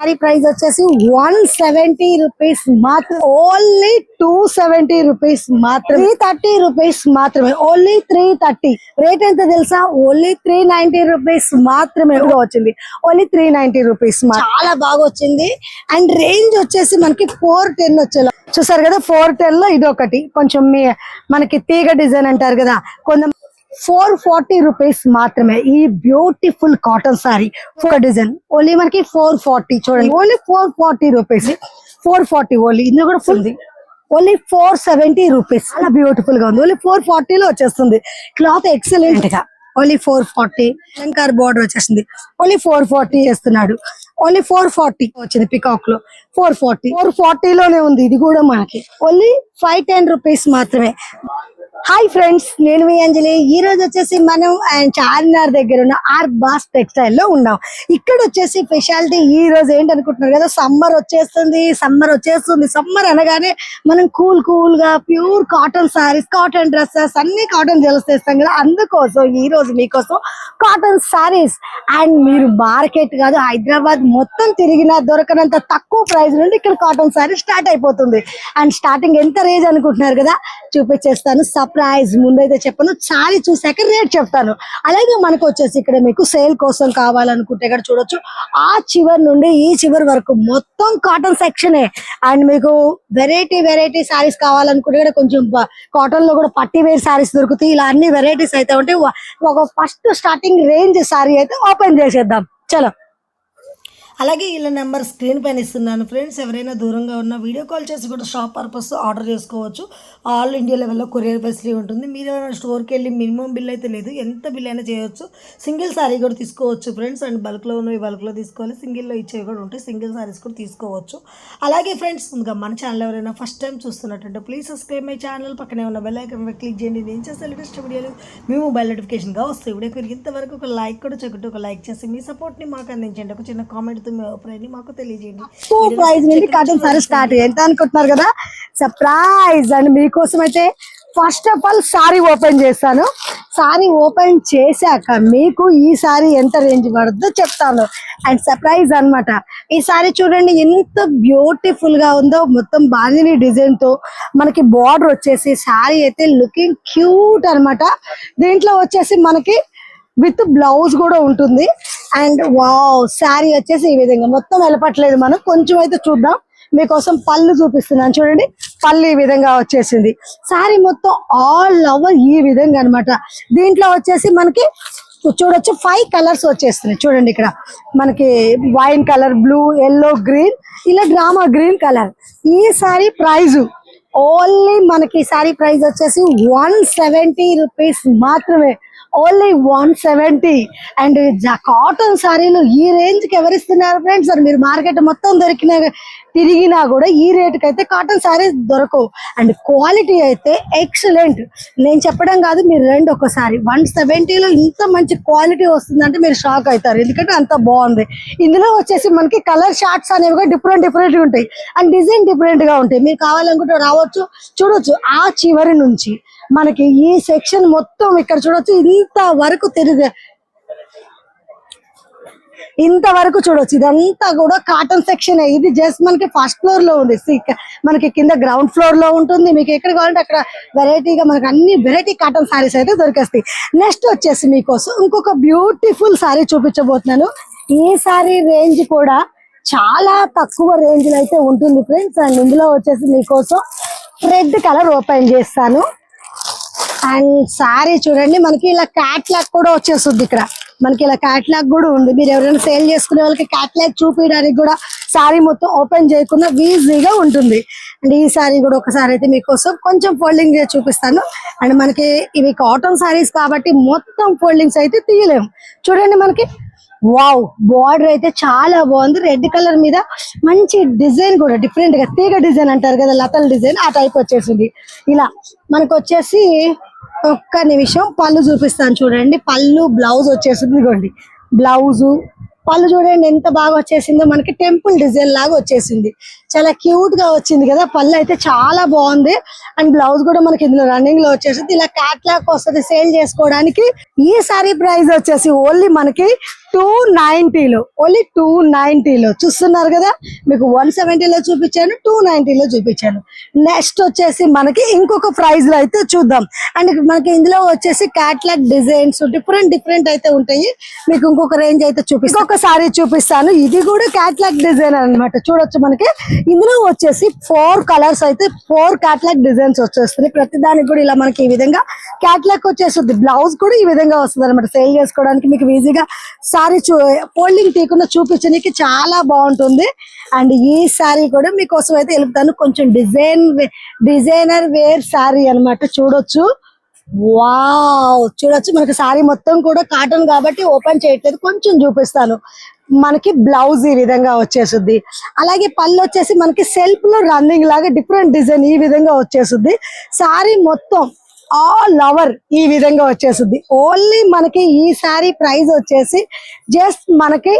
Sorry price వచ్చేసి 170 rupees మాత్రం, only 270 rupees మాత్రం, 330 రూపీస్ మాత్రమే, ఓన్లీ 330. రేట్ ఎంత తెలుసా? ఓన్లీ 390 రూపీస్ మాత్రమే వచ్చింది, ఓన్లీ 390 రూపీస్. చాలా బాగా వచ్చింది. అండ్ రేంజ్ వచ్చేసి మనకి 410 వచ్చేలా చూసారు కదా. 410 లో ఇది ఒకటి కొంచెం మనకి తీగ డిజైన్ అంటారు కదా, కొంచెం 440 రూపీస్ మాత్రమే. ఈ బ్యూటిఫుల్ కాటన్ సారీ ఒక డిజైన్ ఓన్లీ మనకి 440. చూడండి, ఓన్లీ 440 రూపీస్, 440 ఓన్లీ. ఇందులో కూడా ఫుల్ ఓన్లీ 470 రూపీస్. చాలా బ్యూటిఫుల్ గా ఉంది. ఓన్లీ 440 లో వచ్చేస్తుంది. క్లాత్ ఎక్సలెంట్ గా, ఓన్లీ 440. శంకర్ బోర్డర్ వచ్చేసింది, ఓన్లీ 440 చేస్తున్నాడు. ఓన్లీ 440 వచ్చింది పికాక్ లో, 440 లోనే ఉంది. ఇది కూడా మనకి ఓన్లీ 510 రూపీస్ మాత్రమే. హాయ్ ఫ్రెండ్స్, నేను మీ అంజలి. ఈ రోజు వచ్చేసి మనం చార్మినార్ దగ్గర ఉన్న ఆర్బాస్ టెక్స్టైల్ లో ఉన్నాం. ఇక్కడ వచ్చేసి స్పెషాలిటీ ఈ రోజు ఏంటనుకుంటున్నారు కదా, సమ్మర్ వచ్చేస్తుంది. సమ్మర్ అనగానే మనం కూల్ గా pure cotton saris, cotton dresses, అన్ని కాటన్ జ్యువెలర్స్ తెస్తాం కదా. అందుకోసం ఈ రోజు మీకోసం కాటన్ సారీస్. అండ్ మీరు మార్కెట్ కాదు, హైదరాబాద్ మొత్తం తిరిగినా దొరకనంత తక్కువ ప్రైస్ నుండి ఇక్కడ కాటన్ సారీ స్టార్ట్ అయిపోతుంది. అండ్ స్టార్టింగ్ ఎంత రేంజ్ అనుకుంటున్నారు కదా, చూపించేస్తాను. ప్రైస్ ముందైతే చెప్పను, సారీ చూసాక రేట్ చెప్తాను. అలాగే మనకు వచ్చేసి ఇక్కడ మీకు సేల్ కోసం కావాలనుకుంటే ఇక్కడ చూడొచ్చు, ఆ చివరి నుండి ఈ చివరి వరకు మొత్తం కాటన్ సెక్షనే. అండ్ మీకు వెరైటీ సారీస్ కావాలనుకుంటే ఇక్కడ కొంచెం కాటన్ లో కూడా పట్టి వేర్ సారీస్ దొరుకుతాయి. ఇలా అన్ని వెరైటీస్ అయితే ఉంటాయి. ఒక ఫస్ట్ స్టార్టింగ్ రేంజ్ సారీ అయితే ఓపెన్ చేసేద్దాం, చలో. అలాగే వీళ్ళ నెంబర్ స్క్రీన్ పైన ఇస్తున్నాను ఫ్రెండ్స్. ఎవరైనా దూరంగా ఉన్న వీడియో కాల్ చేసి కూడా షాప్ పర్పస్ ఆర్డర్ చేసుకోవచ్చు. ఆల్ ఇండియా లెవెల్లో కొరియర్ ఫెసిలిటీ ఉంటుంది. మీరు ఏమైనా స్టోర్కి వెళ్ళి మినిమం బిల్ అయితే లేదు, ఎంత బిల్ అయినా చేయొచ్చు. సింగిల్ సారీ కూడా తీసుకోవచ్చు ఫ్రెండ్స్. అండ్ బల్క్లో ఉన్నవి బల్క్లో తీసుకోవాలి, సింగిల్లో ఇచ్చేవి కూడా ఉంటాయి. సింగిల్ సారీస్ కూడా తీసుకోవచ్చు. అలాగే ఫ్రెండ్స్, ముందుగా మన ఛానల్ ఎవరైనా ఫస్ట్ టైం చూస్తున్నట్టుంటే ప్లీజ్ సబ్స్క్రైబ్ మై ఛానల్. పక్కనే ఉన్న బెల్ ఐకాన్ మీద క్లిక్ చేయండి. నేను చేసే లేటెస్ట్ వీడియోలు మీ మొబైల్ నోటిఫికేషన్గా వస్తాయి. వీడియోకి మీరు ఇంతవరకు ఒక లైక్ కూడా చెక్కుంటే ఒక లైక్ చేసి మీ సపోర్ట్ని మాకు అందించండి. ఒక చిన్న కామెంట్ మాకు తెలియజేయండి. ప్రైస్ నుండి కాటన్ సారీ స్టార్ట్. ఎంత అనుకుంటున్నారు కదా, సర్ప్రైజ్. అండ్ మీకోసం అయితే first of all sorry open చేస్తాను. సారీ ఓపెన్ చేశాక మీకు ఈ సారీ ఎంత రేంజ్ పడుతుందో చెప్తాను. అండ్ సర్ప్రైజ్ అన్నమాట. ఈ సారీ చూడండి ఎంత బ్యూటిఫుల్ గా ఉందో, మొత్తం బాందిని డిజైన్ తో మనకి బార్డర్ వచ్చేసి సారీ అయితే లుకింగ్ క్యూట్ అన్నమాట. దీంట్లో వచ్చేసి మనకి విత్ బ్లౌజ్ కూడా ఉంటుంది. అండ్ వావ్, శారీ వచ్చేసి ఈ విధంగా మొత్తం వెళ్ళపట్లేదు, మనం కొంచెం అయితే చూద్దాం. మీకోసం పళ్ళు చూపిస్తున్నాను చూడండి. పళ్ళు ఈ విధంగా వచ్చేసింది. శారీ మొత్తం ఆల్ ఓవర్ ఈ విధంగా అన్నమాట. దీంట్లో వచ్చేసి మనకి చూడొచ్చు 5 కలర్స్ వచ్చేస్తున్నాయి చూడండి. ఇక్కడ మనకి wine colour, blue, yellow, green, ఇలా డ్రామా గ్రీన్ కలర్. ఈ శారీ ప్రైజ్ ఓన్లీ మనకి సారీ ప్రైస్ వచ్చేసి 170 రూపీస్ మాత్రమే, ఓన్లీ 170. అండ్ కాటన్ సారీలు ఈ రేంజ్ కి ఎవరిస్తున్నారు ఫ్రెండ్స్? మరి మీరు మార్కెట్ మొత్తం తిరిగినా కూడా ఈ రేటుకి అయితే కాటన్ సారీస్ దొరకవు. అండ్ క్వాలిటీ అయితే ఎక్సలెంట్. నేను చెప్పడం కాదు, మీరు రండి ఒకసారి. 170లో ఇంత మంచి క్వాలిటీ వస్తుందంటే మీరు షాక్ అవుతారు, ఎందుకంటే అంత బాగుంది. ఇందులో వచ్చేసి మనకి కలర్ షార్ట్స్ అనేవి కూడా డిఫరెంట్ ఉంటాయి. అండ్ డిజైన్ డిఫరెంట్ గా ఉంటాయి. మీరు కావాలనుకుంటే రావచ్చు, చూడొచ్చు. ఆ చివరి నుంచి మనకి ఈ సెక్షన్ మొత్తం ఇక్కడ చూడొచ్చు, ఇంతవరకు చూడొచ్చు. ఇదంతా కూడా కాటన్ సెక్షన్. ఇది జస్ట్ మనకి ఫస్ట్ ఫ్లోర్ లో ఉంది, మనకి కింద గ్రౌండ్ ఫ్లోర్ లో ఉంటుంది. మీకు ఎక్కడ కావాలంటే అక్కడ వెరైటీగా మనకి అన్ని వెరైటీ కాటన్ సారీస్ అయితే దొరికేస్తాయి. నెక్స్ట్ వచ్చేసి మీకోసం ఇంకొక బ్యూటిఫుల్ సారీ చూపించబోతున్నాను. ఈ సారీ రేంజ్ కూడా చాలా తక్కువ రేంజ్ లో అయితే ఉంటుంది ఫ్రెండ్స్. అండ్ ఇందులో వచ్చేసి మీకోసం రెడ్ కలర్ ఓపెన్ చేస్తాను. అండ్ సారీ చూడండి, మనకి ఇలా క్యాట్లాగ్ కూడా వచ్చేస్తుంది. ఇక్కడ మనకి ఇలా క్యాట్లాగ్ కూడా ఉంది. మీరు ఎవరైనా సేల్ చేసుకునే వాళ్ళకి క్యాట్లాగ్ చూపించడానికి కూడా సారీ మొత్తం ఓపెన్ చేయకుండా ఈజీగా ఉంటుంది. అండ్ ఈ సారీ కూడా ఒకసారి అయితే మీకోసం కొంచెం ఫోల్డింగ్ చేసి చూపిస్తాను. అండ్ మనకి ఇవి కాటన్ సారీస్ కాబట్టి మొత్తం ఫోల్డింగ్స్ అయితే తీయలేము. చూడండి, మనకి వావ్, బార్డర్ అయితే చాలా బాగుంది. రెడ్ కలర్ మీద మంచి డిజైన్ కూడా డిఫరెంట్ గా, తీగ డిజైన్ అంటారు కదా, లతల్ డిజైన్, ఆ టైప్ వచ్చేసింది. ఇలా మనకు వచ్చేసి ఒక్క నిమిషం పళ్ళు చూపిస్తాను చూడండి. పళ్ళు బ్లౌజ్ వచ్చేసింది. ఇదిగోండి బ్లౌజు, పళ్ళు చూడండి ఎంత బాగా వచ్చేసిందో, మనకి టెంపుల్ డిజైన్ లాగా వచ్చేసింది. చాలా క్యూట్ గా వచ్చింది కదా. పళ్ళు అయితే చాలా బాగుంది. అండ్ బ్లౌజ్ కూడా మనకి ఇందులో రన్నింగ్ లో వచ్చేసింది. ఇలా క్యాట్లాగ్ వస్తుంది సేల్ చేసుకోవడానికి. ఈ సారీ ప్రైస్ వచ్చేసి ఓన్లీ మనకి 290 లో, ఓన్లీ 290 లో చూస్తున్నారు కదా. మీకు 170 లో చూపించాను, 290 లో చూపించాను. నెక్స్ట్ వచ్చేసి మనకి ఇంకొక ప్రైస్ లో అయితే చూద్దాం. అండ్ మనకి ఇందులో వచ్చేసి క్యాట్లాగ్ డిజైన్స్ డిఫరెంట్ అయితే ఉంటాయి. మీకు ఇంకొక రేంజ్ అయితే చూపిస్తాను, ఇంకొక సారీ చూపిస్తాను. ఇది కూడా క్యాట్లాగ్ డిజైన్ అన్నమాట. చూడొచ్చు మనకి ఇందులో వచ్చేసి 4 కలర్స్ అయితే 4 క్యాట్లాగ్ డిజైన్స్ వచ్చేస్తున్నాయి. ప్రతి దానికి కూడా ఇలా మనకి ఈ విధంగా క్యాట్లాగ్ వచ్చేస్తుంది. బ్లౌజ్ కూడా ఈ విధంగా వస్తుంది అనమాట. సేల్ చేసుకోవడానికి మీకు ఈజీగా సారీ ఫోల్డింగ్ తీయకుండా చూపించడానికి చాలా బాగుంటుంది. అండ్ ఈ సారీ కూడా మీకోసం అయితే వెళ్తాను. కొంచెం డిజైనర్ వేర్ సారీ అన్నమాట. చూడొచ్చు, వావ్ చూడొచ్చు. మనకి సారీ మొత్తం కూడా కాటన్ కాబట్టి ఓపెన్ చేయట్లేదు, కొంచెం చూపిస్తాను. మనకి బ్లౌజ్ ఈ విధంగా వచ్చేస్తుంది. అలాగే పళ్ళు వచ్చేసి మనకి సెల్ఫ్ లో రన్నింగ్ లాగా డిఫరెంట్ డిజైన్ ఈ విధంగా వచ్చేస్తుంది. సారీ మొత్తం ఆల్ ఓవర్ ఈ విధంగా వచ్చేస్తుంది. ఓన్లీ మనకి ఈ సారీ ప్రైస్ వచ్చేసి జస్ట్ మనకి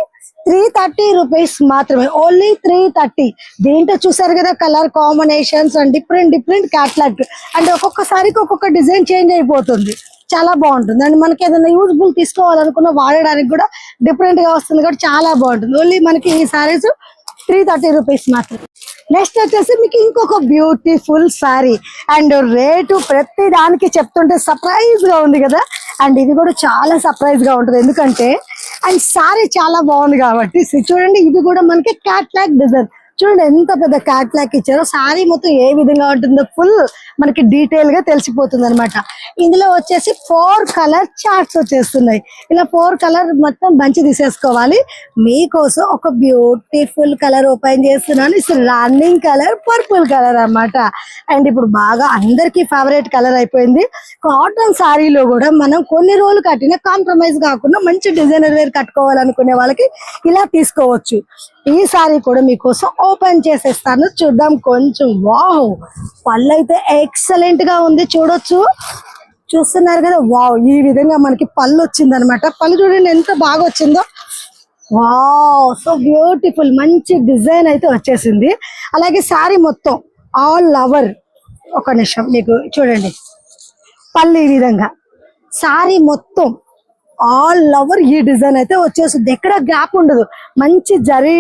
330 రూపీస్ మాత్రమే. ఓన్లీ 330. దీంట్లో చూసారు కదా colour combinations and different catalogue. And ఒక్కొక్క సారీకి ఒక్కొక్క డిజైన్ చేంజ్ అయిపోతుంది. చాలా బాగుంటుంది. అండ్ మనకి ఏదైనా యూజ్ఫుల్ తీసుకోవాలనుకున్న వాడడానికి కూడా డిఫరెంట్ గా వస్తుంది కాబట్టి చాలా బాగుంటుంది. ఓన్లీ మనకి ఈ సారీస్ 330 రూపీస్ మాత్రమే. నెక్స్ట్ వచ్చేసి మీకు ఇంకొక బ్యూటిఫుల్ సారీ. అండ్ రేటు ప్రతి దానికి చెప్తుంటే సర్ప్రైజ్ గా ఉంది కదా. అండ్ ఇది కూడా చాలా సర్ప్రైజ్ గా ఉంటుంది. ఎందుకంటే అండ్ సారీ చాలా బాగుంది కాబట్టి. చూడండి, ఇది కూడా మనకి క్యాట్లాగ్ డిజైన్. చూడండి ఎంత పెద్ద క్యాట్లాగ్ ఇచ్చారో. సారీ మొత్తం ఏ విధంగా ఉంటుందో ఫుల్ మనకి డీటెయిల్ గా తెలిసిపోతుంది అనమాట. ఇందులో వచ్చేసి 4 కలర్ చార్ట్స్ వచ్చేస్తున్నాయి. ఇలా 4 కలర్ మొత్తం బంచి తీసేసుకోవాలి. మీకోసం ఒక బ్యూటిఫుల్ కలర్ ఓపెన్ చేస్తున్నాను. రన్నింగ్ కలర్ పర్పుల్ కలర్ అన్నమాట. అండ్ ఇప్పుడు బాగా అందరికి ఫేవరెట్ కలర్ అయిపోయింది. కాటన్ సారీలో కూడా మనం కొన్ని రోజులు కట్టిన కాంప్రమైజ్ కాకుండా మంచి డిజైనర్ వేర్ కట్టుకోవాలనుకునే వాళ్ళకి ఇలా తీసుకోవచ్చు. ఈ సారీ కూడా మీకోసం ఓపెన్ చేసేస్తాను, చూద్దాం కొంచెం. వావ్, పళ్ళు అయితే ఎక్సలెంట్ గా ఉంది. చూడొచ్చు, చూస్తున్నారు కదా. వావ్, ఈ విధంగా మనకి పళ్ళు వచ్చింది అనమాట. పళ్ళు చూడండి ఎంత బాగా వచ్చిందో. వావ్, సో బ్యూటిఫుల్, మంచి డిజైన్ అయితే వచ్చేసింది. అలాగే సారీ మొత్తం ఆల్ ఓవర్, ఒక నిమిషం మీకు చూడండి, పళ్ళు ఈ విధంగా సారీ మొత్తం ఆల్ ఓవర్ ఈ డిజైన్ అయితే వచ్చేస్తుంది. ఎక్కడ గ్యాప్ ఉండదు. మంచి జరీ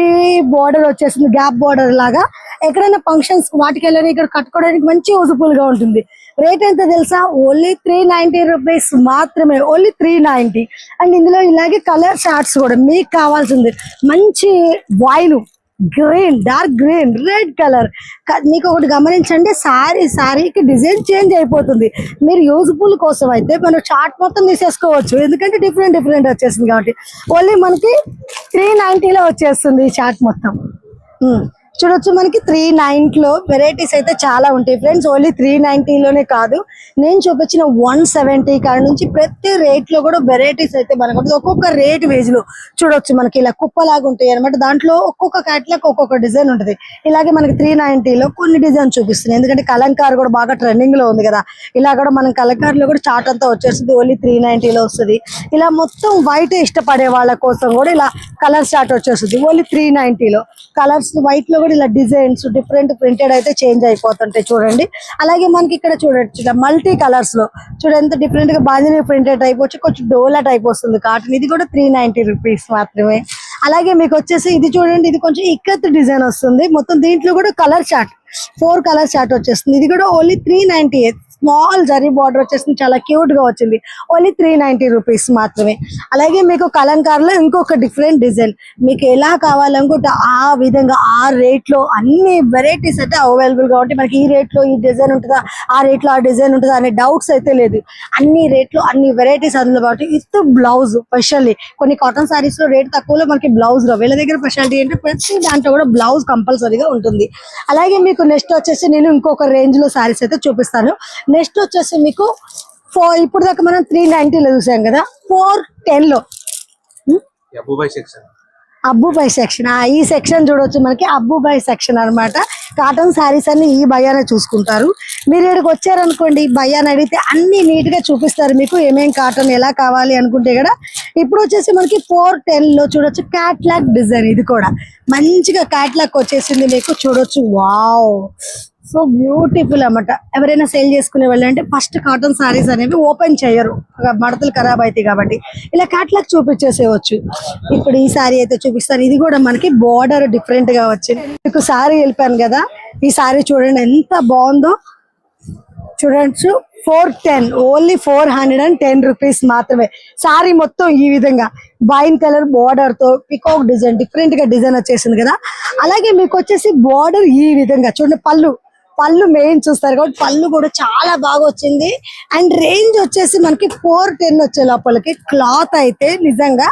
బోర్డర్ వచ్చేసింది, గ్యాప్ బోర్డర్ లాగా. ఎక్కడైనా ఫంక్షన్స్ వాటికి వెళ్ళని ఇక్కడ కట్టుకోవడానికి మంచి యూజ్ఫుల్ గా ఉంటుంది. రేట్ ఎంత తెలుసా? ఓన్లీ 390 రూపీస్ మాత్రమే. ఓన్లీ 390. అండ్ ఇందులో ఇలాగే కలర్ చార్ట్స్ కూడా మీకు కావాల్సింది. మంచి wine, green, dark green, red colour. మీకు ఒకటి గమనించండి, సారీకి డిజైన్ చేంజ్ అయిపోతుంది. మీరు యూజ్ఫుల్ కోసం అయితే మనం చార్ట్ మొత్తం తీసేసుకోవచ్చు. ఎందుకంటే డిఫరెంట్ వచ్చేసింది కాబట్టి. ఓన్లీ మనకి 390 లో వచ్చేస్తుంది ఈ చార్ట్ మొత్తం. చూడొచ్చు, మనకి 390 లో వెరైటీస్ అయితే చాలా ఉంటాయి ఫ్రెండ్స్. ఓన్లీ 390 లోనే కాదు, నేను చూపించిన 170 కాడ నుంచి ప్రతి రేట్ లో కూడా వెరైటీస్ అయితే మనకు ఒక్కొక్క రేట్ వేజ్ లో చూడొచ్చు. మనకి ఇలా కుప్పలాగా ఉంటాయి అనమాట. దాంట్లో ఒక్కొక్క క్యాట్లాగ్ ఒక్కొక్క డిజైన్ ఉంటుంది. ఇలాగే మనకి 390 లో కొన్ని డిజైన్ చూపిస్తున్నాయి. ఎందుకంటే కలంకార్ కూడా బాగా ట్రెండింగ్ లో ఉంది కదా. ఇలా కూడా మనం కలంకార్ లో కూడా చార్ట్ అంతా వచ్చేస్తుంది. ఓన్లీ 390 లో వస్తుంది. ఇలా మొత్తం వైట్ ఇష్టపడే వాళ్ళ కోసం కూడా ఇలా కలర్ చార్ట్ వచ్చేస్తుంది. ఓన్లీ 390 లో. కలర్స్ వైట్ లో కూడా ఇలా డిజైన్స్ డిఫరెంట్ ప్రింటెడ్ అయితే చేంజ్ అయిపోతుంటాయి చూడండి. అలాగే మనకి ఇక్కడ చూడొచ్చు, ఇలా మల్టీ కలర్స్ లో చూడండి ఎంత డిఫరెంట్ గా బాందిని ప్రింటెడ్ టైప్ వచ్చి కొంచెం డోలా టైప్ వస్తుంది కాటన్. ఇది కూడా 390 రూపీస్ మాత్రమే. అలాగే మీకు వచ్చేసి ఇది చూడండి, ఇది కొంచెం ఇక్కత్ డిజైన్ వస్తుంది. మొత్తం దీంట్లో కూడా కలర్ చార్ట్ 4 కలర్ చార్ట్ వచ్చేస్తుంది. ఇది కూడా ఓన్లీ 398. స్మాల్ జరీ బార్డర్ వచ్చేసింది, చాలా క్యూట్ గా వచ్చింది. ఓన్లీ 390 రూపీస్ మాత్రమే. అలాగే మీకు కలంకార్ లో ఇంకొక డిఫరెంట్ డిజైన్ మీకు ఎలా కావాలనుకుంటే ఆ విధంగా ఆ రేట్ లో అన్ని వెరైటీస్ అయితే అవైలబుల్ గా ఉంటాయి. మనకి ఈ రేట్ లో ఈ డిజైన్ ఉంటుందా, ఆ రేట్ లో ఆ డిజైన్ ఉంటుందా అనే డౌట్స్ అయితే లేదు. అన్ని రేట్ లో అన్ని వెరైటీస్ అందులో కాబట్టి. విత్ బ్లౌజ్ స్పెషల్లీ కొన్ని కాటన్ సారీస్ లో రేట్ తక్కువలో మనకి బ్లౌజ్ లో వీళ్ళ దగ్గర స్పెషాలిటీ ఏంటంటే ప్రతి దాంట్లో కూడా బ్లౌజ్ కంపల్సరీగా ఉంటుంది. అలాగే మీకు నెక్స్ట్ వచ్చేసి నేను ఇంకొక రేంజ్ లో సారీస్ అయితే చూపిస్తాను. నెక్స్ట్ వచ్చేసి మీకు ఇప్పుడు దాకా మనం 390 లో చూసాం కదా, 410 లో అబ్బుబాయ్ సెక్షన్. ఈ సెక్షన్ చూడొచ్చు, మనకి అబ్బుబాయ్ సెక్షన్ అన్నమాట. కాటన్ శారీస్ అన్ని ఈ భయానే చూసుకుంటారు. మీరు ఇక్కడికి వచ్చారనుకోండి, భయాన్ని అడిగితే అన్ని నీట్ గా చూపిస్తారు. మీకు ఏమేం కాటన్ ఎలా కావాలి అనుకుంటే కూడా ఇప్పుడు వచ్చేసి మనకి 410 లో చూడొచ్చు క్యాట్లాగ్ డిజైన్. ఇది కూడా మంచిగా క్యాట్లాగ్ వచ్చేసింది మీకు చూడొచ్చు. వావ్, సో బ్యూటిఫుల్ అన్నమాట. ఎవరైనా సేల్ చేసుకునే వాళ్ళు అంటే ఫస్ట్ కాటన్ సారీస్ అనేవి ఓపెన్ చేయరు, మడతలు ఖరాబ్ అవుతాయి కాబట్టి ఇలా క్యాట్లాగ్ చూపించేసేవచ్చు. ఇప్పుడు ఈ సారీ అయితే చూపిస్తాను. ఇది కూడా మనకి బోర్డర్ డిఫరెంట్ గా వచ్చింది. మీకు సారీ వెళ్ళిపోయాను కదా, ఈ సారీ చూడండి ఎంత బాగుందో. చూడొచ్చు 410, ఓన్లీ 410 రూపీస్ మాత్రమే. సారీ మొత్తం ఈ విధంగా వైన్ కలర్ బోర్డర్ తో పికాక్ డిజైన్, డిఫరెంట్ గా డిజైన్ వచ్చేసింది కదా. అలాగే మీకు వచ్చేసి బోర్డర్ ఈ విధంగా చూడండి. పళ్ళు మెయిన్ చూస్తారు కాబట్టి పళ్ళు కూడా చాలా బాగా వచ్చింది. అండ్ రేంజ్ వచ్చేసి మనకి 410 వచ్చే లోపలికి. క్లాత్ అయితే నిజంగా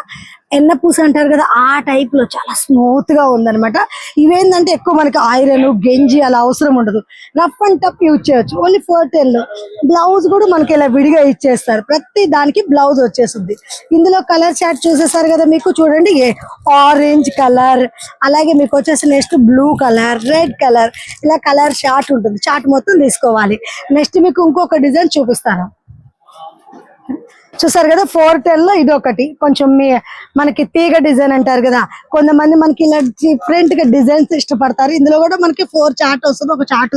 ఎన్నపూస అంటారు కదా, ఆ టైప్ లో చాలా స్మూత్ గా ఉందన్నమాట. ఇవేంటంటే ఎక్కువ మనకి ఐరన్ గెంజి అలా అవసరం ఉండదు, రఫ్ అండ్ టఫ్ యూజ్ చేయొచ్చు. ఓన్లీ 410 లో. బ్లౌజ్ కూడా మనకి ఇలా విడిగా ఇచ్చేస్తారు, ప్రతి దానికి బ్లౌజ్ వచ్చేస్తుంది. ఇందులో కలర్ చార్ట్ చూసేసారు కదా మీకు. చూడండి ఆరెంజ్ కలర్, అలాగే మీకు వచ్చేసి next blue colour, red colour, ఇలా కలర్ చార్ట్ ఉంటుంది. చార్ట్ మొత్తం తీసుకోవాలి. నెక్స్ట్ మీకు ఇంకొక డిజైన్ చూపిస్తాను. చూసారు కదా 410 లో ఇది ఒకటి కొంచెం మనకి తీగ డిజైన్ అంటారు కదా, కొంతమంది మనకి ఇలా డిఫరెంట్ గా డిజైన్స్ ఇష్టపడతారు. ఇందులో కూడా మనకి 4 చార్ట్ వస్తుంది, ఒక చార్ట్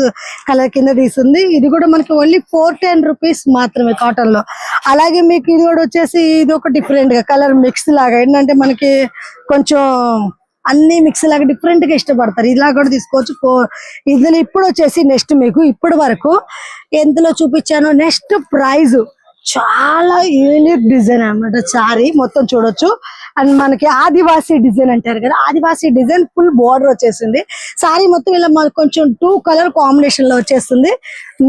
కలర్ కింద తీస్తుంది. ఇది కూడా మనకి ఓన్లీ 410 రూపీస్ మాత్రమే కాటన్ లో. అలాగే మీకు ఇది కూడా వచ్చేసి ఇది ఒక డిఫరెంట్ గా కలర్ మిక్స్ లాగా, ఏంటంటే మనకి కొంచెం అన్ని మిక్స్ లాగా డిఫరెంట్ గా ఇష్టపడతారు, ఇలా కూడా తీసుకోవచ్చు. ఇందులో ఇప్పుడు వచ్చేసి నెక్స్ట్ మీకు ఇప్పటి వరకు ఎంతలో చూపించాను. నెక్స్ట్ ప్రైజ్ చాలా యూనిక్ డిజైన్ అన్నమాట. సారీ మొత్తం చూడొచ్చు. అండ్ మనకి ఆదివాసీ డిజైన్ అంటారు కదా, ఆదివాసీ డిజైన్ ఫుల్ బోర్డర్ వచ్చేసింది. సారీ మొత్తం ఇలా మనకు కొంచెం 2 కలర్ కాంబినేషన్ లో వచ్చేస్తుంది.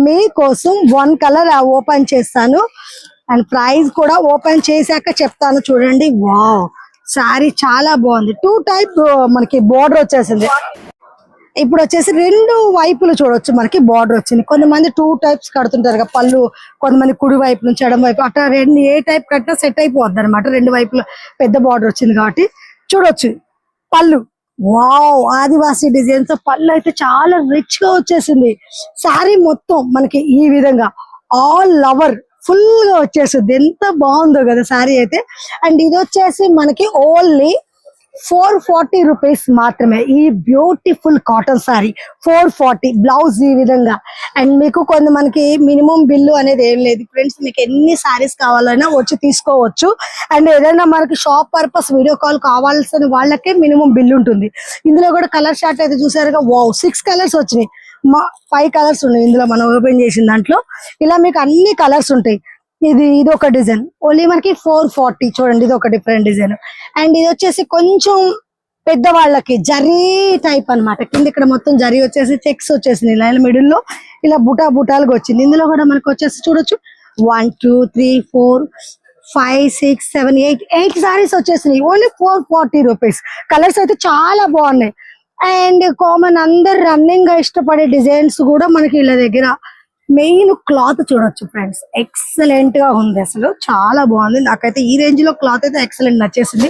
మీకోసం 1 కలర్ ఓపెన్ చేస్తాను అండ్ ప్రైస్ కూడా ఓపెన్ చేశాక చెప్తాను. చూడండి, వావ్, సారీ చాలా బాగుంది. 2 టైప్ మనకి బోర్డర్ వచ్చేసింది. ఇప్పుడు వచ్చేసి 2 వైపులు చూడొచ్చు మనకి బార్డర్ వచ్చింది. కొంతమంది 2 టైప్స్ కడుతుంటారు కదా పళ్ళు, కొంతమంది కుడి వైపు నుంచి ఎడమ వైపు అట్లా ఏ టైప్ కట్టినా సెట్ అయిపోద్ది అనమాట. 2 వైపులు పెద్ద బార్డర్ వచ్చింది కాబట్టి చూడొచ్చు. పళ్ళు వావ్, ఆదివాసీ డిజైన్ తో పళ్ళు అయితే చాలా రిచ్ గా వచ్చేసింది. శారీ మొత్తం మనకి ఈ విధంగా ఆల్ ఓవర్ ఫుల్ గా వచ్చేసింది. ఎంత బాగుందో కదా శారీ అయితే. అండ్ ఇది వచ్చేసి మనకి ఓన్లీ 440 రూపీస్ మాత్రమే. ఈ బ్యూటిఫుల్ కాటన్ సారీ 440. బ్లౌజ్ ఈ విధంగా. అండ్ మీకు మనకి మినిమం బిల్లు అనేది ఏం లేదు ఫ్రెండ్స్. మీకు ఎన్ని సారీస్ కావాలన్నా వచ్చి తీసుకోవచ్చు. అండ్ ఏదైనా మనకి షాప్ పర్పస్ వీడియో కాల్ కావాల్సిన వాళ్ళకే మినిమం బిల్లు ఉంటుంది. ఇందులో కూడా కలర్ షార్ట్ అయితే చూసారుగా, వావ్, 6 కలర్స్ వచ్చినాయి. 5 కలర్స్ ఉన్నాయి ఇందులో మనం ఓపెన్ చేసిన దాంట్లో. ఇలా మీకు అన్ని కలర్స్ ఉంటాయి. ఇది ఒక డిజైన్ ఓన్లీ మనకి 440. చూడండి, ఇది ఒక డిఫరెంట్ డిజైన్. అండ్ ఇది వచ్చేసి కొంచెం పెద్దవాళ్ళకి జరీ టైప్ అన్నమాట. కింద ఇక్కడ మొత్తం జరీ వచ్చేసి చెక్స్ వచ్చేసింది. ఇలా మిడిల్ లో ఇలా బుటాలుగా వచ్చింది. ఇందులో కూడా మనకి వచ్చేసి చూడొచ్చు 1 2 3 4 5 6 7 8 సారీస్ వచ్చేసినాయి. Only 440 rupees. కలర్స్ అయితే చాలా బాగున్నాయి. అండ్ కామన్ అందరు రన్నింగ్ గా ఇష్టపడే డిజైన్స్ కూడా మనకి ఇలా దగ్గర. మెయిన్ క్లాత్ చూడొచ్చు ఫ్రెండ్స్, ఎక్సలెంట్ గా ఉంది, అసలు చాలా బాగుంది. నాకైతే ఈ రేంజ్ లో క్లాత్ అయితే ఎక్సలెంట్ నచ్చేసింది.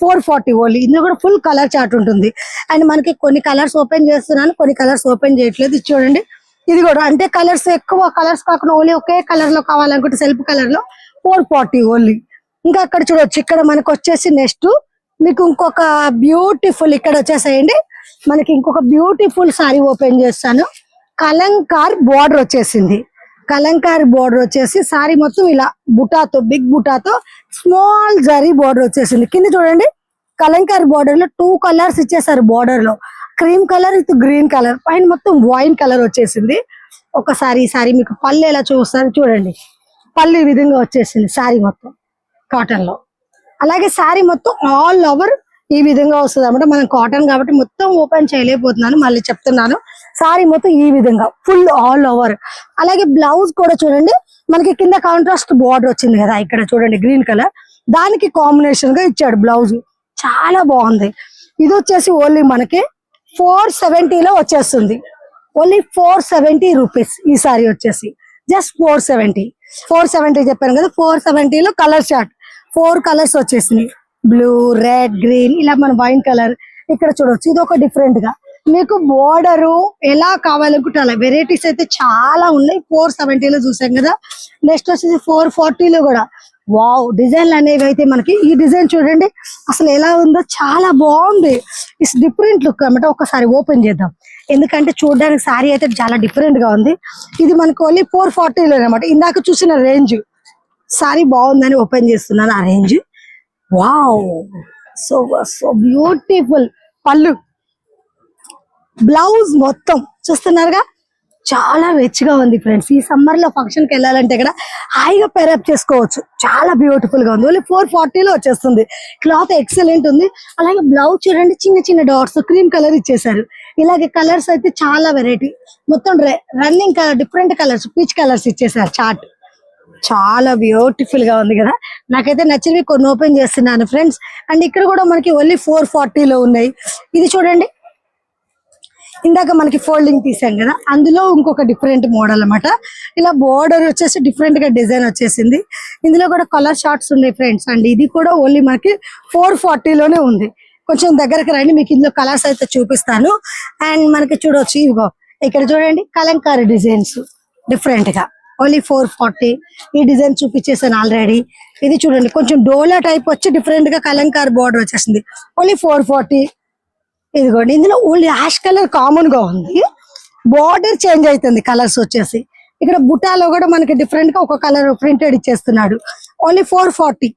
440 ఓన్లీ. ఇందులో కూడా ఫుల్ కలర్ చార్ట్ ఉంటుంది. అండ్ మనకి కొన్ని కలర్స్ ఓపెన్ చేస్తున్నాను, కొన్ని కలర్స్ ఓపెన్ చేయట్లేదు. ఇది చూడండి, ఇది కూడా అంటే కలర్స్ ఎక్కువ కలర్స్ కాకుండా ఓన్లీ ఒకే కలర్ లో కావాలనుకుంటే సెల్ఫ్ కలర్ లో 440 ఓన్లీ. ఇంకా అక్కడ చూడొచ్చు, ఇక్కడ మనకు వచ్చేసి నెక్స్ట్ మీకు ఇంకొక బ్యూటిఫుల్ ఇక్కడ వచ్చేసేయండి. మనకి ఇంకొక బ్యూటిఫుల్ సారీ ఓపెన్ చేస్తాను. కలంకార్ బోర్డర్ వచ్చేసింది. కలంకార్ బోర్డర్ వచ్చేసి సారీ మొత్తం ఇలా బుటాతో, బిగ్ బుటాతో స్మాల్ జరీ బోర్డర్ వచ్చేసింది. కింద చూడండి, కలంకార్ బోర్డర్ లో 2 కలర్స్ ఇచ్చేసారు. బోర్డర్ లో cream colour with green colour, పైన మొత్తం వైన్ కలర్ వచ్చేసింది. ఒకసారి ఈ సారీ మీకు పళ్ళు ఎలా చూస్తారు చూడండి. పళ్ళు ఈ విధంగా వచ్చేసింది సారీ మొత్తం కాటన్ లో. అలాగే సారీ మొత్తం ఆల్ ఓవర్ ఈ విధంగా వస్తుంది అన్నమాట. మనం కాటన్ కాబట్టి మొత్తం ఓపెన్ చేయలేకపోతున్నాను, మళ్ళీ చెప్తున్నాను. సారీ మొత్తం ఈ విధంగా ఫుల్ ఆల్ ఓవర్. అలాగే బ్లౌజ్ కూడా చూడండి, మనకి కింద కాంట్రాస్ట్ బోర్డర్ వచ్చింది కదా, ఇక్కడ చూడండి గ్రీన్ కలర్, దానికి కాంబినేషన్ గా ఇచ్చాడు బ్లౌజ్. చాలా బాగుంది. ఇది వచ్చేసి ఓన్లీ మనకి 470 లో వచ్చేస్తుంది. ఓన్లీ 470 రూపీస్ ఈ సారీ వచ్చేసి. జస్ట్ 470 చెప్పాను కదా. 470 లో కలర్ చార్ట్ 4 కలర్స్ వచ్చేసినాయి. బ్లూ, రెడ్, గ్రీన్, ఇలా మన వైన్ కలర్. ఇక్కడ చూడొచ్చు, ఇది ఒక డిఫరెంట్ గా మీకు బోర్డరు ఎలా కావాలనుకుంటే అలా వెరైటీస్ అయితే చాలా ఉన్నాయి. 470 లో చూసాం కదా. నెక్స్ట్ వచ్చేసి 440 లో కూడా వావ్, డిజైన్లు అనేవి అయితే మనకి ఈ డిజైన్ చూడండి అసలు ఎలా ఉందో, చాలా బాగుంది. ఇట్స్ డిఫరెంట్ లుక్ అన్నమాట. ఒకసారి ఓపెన్ చేద్దాం, ఎందుకంటే చూడడానికి సారీ అయితే చాలా డిఫరెంట్ గా ఉంది. ఇది మనకు ఓన్లీ 440 లో అనమాట. ఇందాక చూసిన రేంజ్ సారీ బాగుందని ఓపెన్ చేస్తున్నాను ఆ range. Wow, so so beautiful. పళ్ళు, బ్లౌజ్ మొత్తం చూస్తున్నారుగా, చాలా రిచ్ గా ఉంది ఫ్రెండ్స్. ఈ సమ్మర్ లో ఫంక్షన్ కి వెళ్ళాలంటే ఇక్కడ హాయిగా పేరప్ చేసుకోవచ్చు. చాలా బ్యూటిఫుల్ గా ఉంది. ఓన్లీ 440 లో వచ్చేస్తుంది. క్లాత్ ఎక్సలెంట్ ఉంది. అలాగే బ్లౌజ్ చూడండి, చిన్న చిన్న డాట్స్ క్రీమ్ కలర్ ఇచ్చేసారు. ఇలాగే కలర్స్ అయితే చాలా వెరైటీ, మొత్తం running colour, different colours, peach colours ఇచ్చేసారు. చార్ట్ చాలా బ్యూటిఫుల్ గా ఉంది కదా. నాకైతే నచ్చినవి కొన్ని ఓపెన్ చేస్తున్నాను ఫ్రెండ్స్. అండ్ ఇక్కడ కూడా మనకి ఓన్లీ 440 లో ఉన్నాయి. ఇది చూడండి, ఇందాక మనకి ఫోల్డింగ్ తీసాం కదా, అందులో ఇంకొక డిఫరెంట్ మోడల్ అన్నమాట. ఇలా బోర్డర్ వచ్చేసి డిఫరెంట్ గా డిజైన్ వచ్చేసింది. ఇందులో కూడా కలర్ షార్ట్స్ ఉన్నాయి ఫ్రెండ్స్. అండ్ ఇది కూడా ఓన్లీ మనకి 440 లోనే ఉంది. కొంచెం దగ్గరకు రండి, మీకు ఇందులో కలర్స్ అయితే చూపిస్తాను. అండ్ మనకి చూడొచ్చు, ఇదిగో ఇక్కడ చూడండి కలంకారీ డిజైన్స్ డిఫరెంట్ గా ఓన్లీ 440. ఈ డిజైన్ చూపించేసాను ఆల్రెడీ. ఇది చూడండి, కొంచెం డోలా టైప్ వచ్చి డిఫరెంట్ గా కలంకారీ బోర్డర్ వచ్చేసింది. ఓన్లీ 440. ఇదిగోండి, ఇందులో ఓన్లీ యాష్ కలర్ కామన్ గా ఉంది. బార్డర్ చేంజ్ అవుతుంది కలర్స్ వచ్చేసి. ఇక్కడ బుటాలో కూడా మనకి డిఫరెంట్ గా ఒక కలర్ ప్రింటెడ్ ఇచ్చేస్తున్నాడు. ఓన్లీ 440.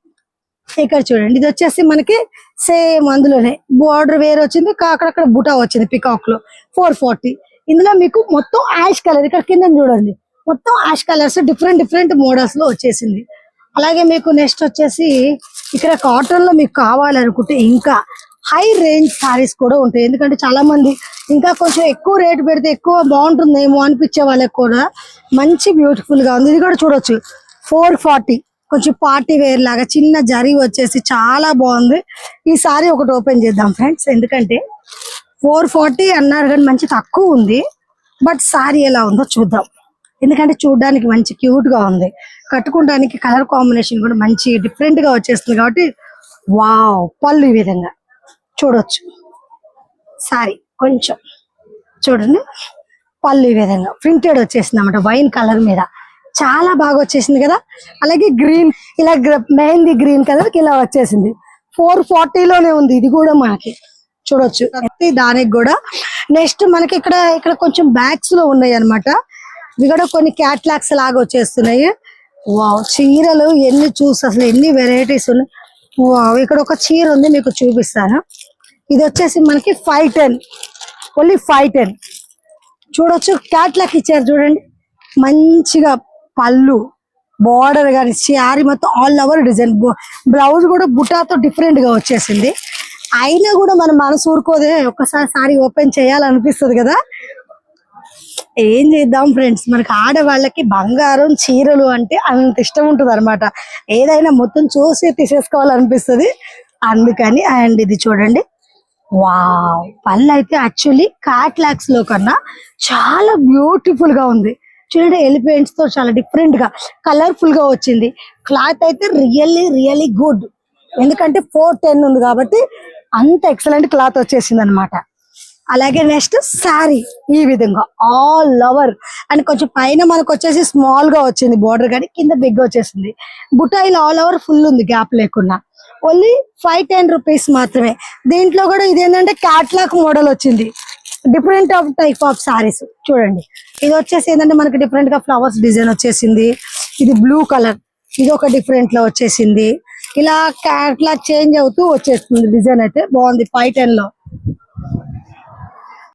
ఇక్కడ చూడండి, ఇది వచ్చేసి మనకి సేమ్ అందులోనే బార్డర్ వేరే వచ్చింది, అక్కడక్కడ బుటా వచ్చింది పికాక్ లో. 440. ఇందులో మీకు మొత్తం యాష్ కలర్, ఇక్కడ కింద చూడండి మొత్తం ash colours different different models లో వచ్చేసింది. అలాగే మీకు నెక్స్ట్ వచ్చేసి ఇక్కడ కాటన్ లో మీకు కావాలనుకుంటే ఇంకా హై రేంజ్ సారీస్ కూడా ఉంటాయి. ఎందుకంటే చాలా మంది ఇంకా కొంచెం ఎక్కువ రేట్ పెడితే ఎక్కువ బాగుంటుందేమో అనిపించే వాళ్ళకి కూడా మంచి బ్యూటిఫుల్ గా ఉంది. ఇది కూడా చూడొచ్చు 440. కొంచెం పార్టీ వేర్ లాగా చిన్న జరీ వచ్చేసి చాలా బాగుంది. ఈ సారీ ఒకటి ఓపెన్ చేద్దాం ఫ్రెండ్స్, ఎందుకంటే 440 అన్నారు కానీ మంచి తక్కువ ఉంది. బట్ సారీ ఎలా ఉందో చూద్దాం, ఎందుకంటే చూడడానికి మంచి క్యూట్ గా ఉంది. కట్టుకోవడానికి కలర్ కాంబినేషన్ కూడా మంచి డిఫరెంట్ గా వచ్చేస్తుంది కాబట్టి వావ్. పళ్ళు ఈ విధంగా చూడొచ్చు, సారీ కొంచెం చూడండి, పళ్ళు ఈ విధంగా ప్రింటెడ్ వచ్చేసింది అన్నమాట వైన్ కలర్ మీద. చాలా బాగా వచ్చేసింది కదా. అలాగే గ్రీన్, ఇలా మెహందీ గ్రీన్ కలర్ కి ఇలా వచ్చేసింది. 440 లోనే ఉంది. ఇది కూడా మనకి చూడొచ్చు. దానికి కూడా నెక్స్ట్ మనకి ఇక్కడ కొంచెం బ్యాగ్స్ లో ఉన్నాయి అన్నమాట. ఇవి కూడా కొన్ని క్యాట్లాగ్స్ లాగా వచ్చేస్తున్నాయి. వావ్, చీరలు ఎన్ని అసలు ఎన్ని వెరైటీస్ ఉన్నాయి. వావ్, ఇక్కడ ఒక చీర ఉంది, మీకు చూపిస్తాను. ఇది వచ్చేసి మనకి 510, ఓన్లీ 510. చూడొచ్చు, క్యాట్లాగ్ ఇచ్చారు చూడండి. మంచిగా పళ్ళు, బార్డర్ కానీ శారీ మొత్తం ఆల్ ఓవర్ డిజైన్. బ్లౌజ్ కూడా బుటాతో డిఫరెంట్ గా వచ్చేసింది. అయినా కూడా మన మనసు ఊరుకోదే, ఒక్కసారి సారీ ఓపెన్ చేయాలనిపిస్తుంది కదా. ఏం చేద్దాం ఫ్రెండ్స్, మనకి ఆడవాళ్ళకి బంగారం చీరలు అంటే అంత ఇష్టం ఉంటుంది అనమాట. ఏదైనా మొత్తం చూసి తీసేసుకోవాలనిపిస్తుంది అందుకని. అండ్ ఇది చూడండి, వావ్, పళ్ళు అయితే యాక్చువల్లీ క్యాట్లాగ్స్ లో కన్నా చాలా బ్యూటిఫుల్ గా ఉంది. చూడండి, ఎలిఫెంట్స్ తో చాలా డిఫరెంట్ గా కలర్ఫుల్ గా వచ్చింది. క్లాత్ అయితే రియల్లీ రియల్లీ గుడ్, ఎందుకంటే 410 ఉంది కాబట్టి అంత ఎక్సలెంట్ క్లాత్ వచ్చేసింది అనమాట. అలాగే నెక్స్ట్ శారీ ఈ విధంగా ఆల్ ఓవర్, అండ్ కొంచెం పైన మనకు వచ్చేసి స్మాల్ గా వచ్చింది బోర్డర్, కానీ కింద బిగ్ వచ్చేసింది. బుటాయిల్ ఆల్ ఓవర్ ఫుల్ ఉంది, గ్యాప్ లేకుండా. ఓన్లీ 510 రూపీస్ మాత్రమే. దీంట్లో కూడా ఇదేంటంటే క్యాట్లాగ్ మోడల్ వచ్చింది, different of type of saris. చూడండి, ఇది వచ్చేసి ఏంటంటే మనకి డిఫరెంట్ గా ఫ్లవర్స్ డిజైన్ వచ్చేసింది. ఇది బ్లూ కలర్, ఇది ఒక డిఫరెంట్ లో వచ్చేసింది. ఇలా క్యాట్లాగ్ చేంజ్ అవుతూ వచ్చేస్తుంది. డిజైన్ అయితే బాగుంది 510 లో.